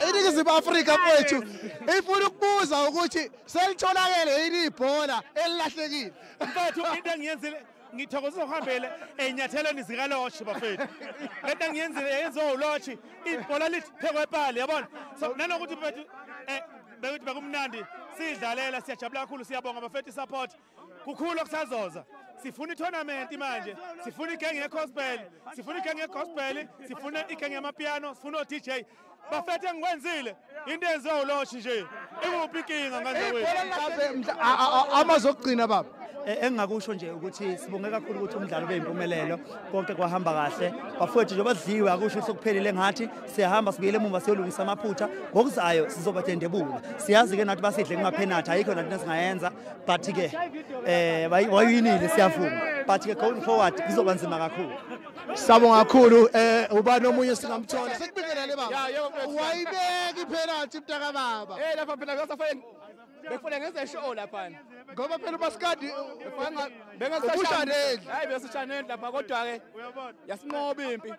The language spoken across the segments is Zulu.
iNingizimu Afrika mfowethu ifuna ukubuza ukuthi selitholakele yini ibhola elilahlekile. Mfethu into engiyenzile ngithokozisa ukuhambele enyathelweni zikaloshi bafethu. Lento engiyenzile yenziwa uloshi ibhola lithi phekwe epali yabona. So nanokuthi mfethu bekuthi bekumnandi sidlalela siyajabula kakhulu siyabonga bafethu support. Kukhulu okusazoza. Sifuna i-tournament manje, sifuna igenge ye-gospel, sifuna igenge ye-gospel, sifuna igenge yamapiano, sifuna o-DJ. Bafethu engikwenzile into yenziwa uloshi nje. Ikuphi inkinga ngandle wethu? Amazokugcina baba. Engingakusho nje ukuthi sibonge kakhulu ukuthi umdlalo ube impumelelo konke kwahamba kahle bafowethu nje badliwe akusho sokuphelile ngathi siyahamba sibuyele emuva siyolungisa amaphutha ngokuzayo sizobatendebula siyazi ke nathi basidle kungapenalty ayikho nathi nesingayenza but ke wayinile siyavuma but ke going forward kuzoba nzima kakhulu. Sabonga kakhulu ubani omunye singamthola sekubingelele baba wayibeka ipenalty mntaka baba lapha phela ngasafake befuna ngenze show lapha ngoba phela uMaskandi bengasashaneli hayi besashaneli lapha kodwa ke yasinqoba impi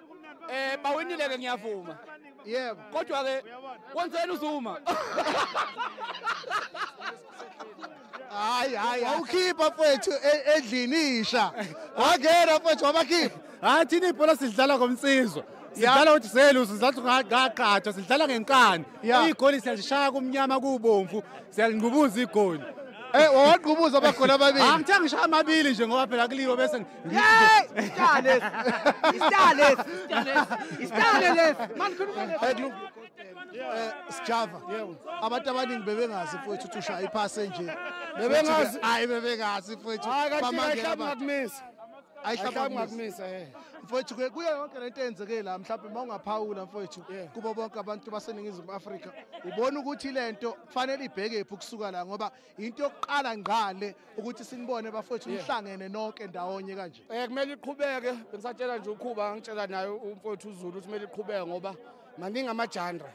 bawinile ke ngiyavuma yebo kodwa ke wenzeni uzuma hayi awukhipha mfethu endlini isha wangena mfethu wabakhipha thina ibhola sidlala ngomsizo sidlala ukuthi selusi sidlala ngaqhatha sidlala ngenkani igoli siyashaya kumnyama kubomvu siyalinqubuza igoli wawaqhubuza abagoli ababili angithe ngishaya amabili nje ngoba phela kuliwo bese Isitale man Sjava abantu abaningi bebengazi mfowethu ukuthi ushaya iphase nje bebengazi bebengazi mfowethu ayihlamba mfowethu kuyo yonke lento eyenzeke la mhlawumbe mawungaphawula mfowethu kubo bonke abantu baseningizimu Afrika ubona ukuthi lento kufanele ibhekephi ukusuka la ngoba into yokuqala ngale ukuthi sinibone bafowethu nihlangene nonke ndawonye kanje kumele iqhubeke bengisatshela nje ukhuba ngitshela naye umfowethu uZulu ukuthi kumele iqhubeke ngoba maningi amajandra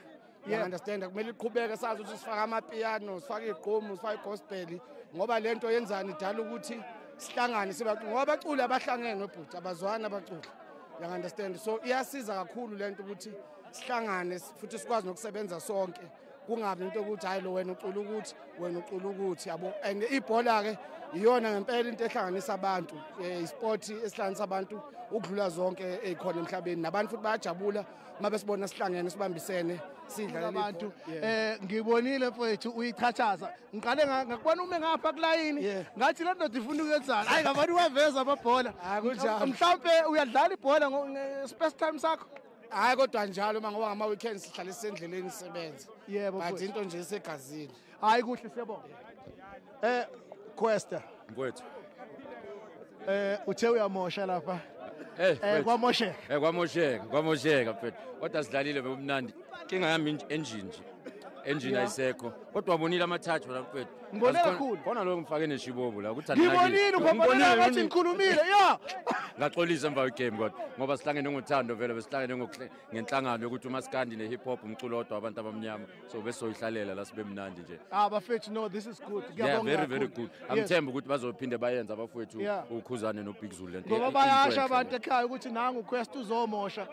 understand kumele iqhubeke sazi ukuthi sifaka amapiano sifaka igqomu sifaka igospel ngoba lento yenzani idala ukuthi sihlangane sibaculi ngoba abaculi abahlangene ebhuti abazwana abaculi understand so iyasiza kakhulu lento ukuthi sihlangane futhi sikwazi nokusebenza sonke kungabi into ukuthi hayi lo wena ucula ukuthi wena ucula ukuthi yabo and ibhola ke iyona ngempela into ehlanganisa abantu isport esihlanganisa abantu ukudlula zonke ezikhona emhlabeni nabantu futhi bayajabula mabesibona sihlangene sibambisene sidlala abantu ngibonile mfowethu uyichathaza ngiqale ngakubona ume ngapha kulayini ngathi le ndoda ifuna ukwenzana hayi ngabantu waveza amabhola mhlawumbe uyadlala ibhola space time sakho hayi kodwa njalo ngoba ngama weekends sihlale sendleleni sisebenza yebo but into nje isegazini hayi kuhle siyabonga Questa mfowethu uthe uyamosha lapha kwamosheka mfethu kodwa sidlalile bebumnandi inkinga yami engine ayisekho kodwa wabonile amathathu la mfethu ngibone kakhulu khona lo ngifake neshibobo la ukuthi ngibonile ubabona ngathi ngikhulumile ngaxolisa emva kwegame kodwa ngoba sihlangene ngothando vele besihlangene ngenhlangano yokuthi uMaskandi ne-hip hop umculo odwa abantu abamnyama so besoyihlalela la sibe mnandi nje bafethu no this is good ngiyabonga very good angithemba ukuthi bazophinde bayenza abafethu ukhuzane noBig Zulu lento ngoba bayasha abantu ekhaya ukuthi nangu Quest uzomosha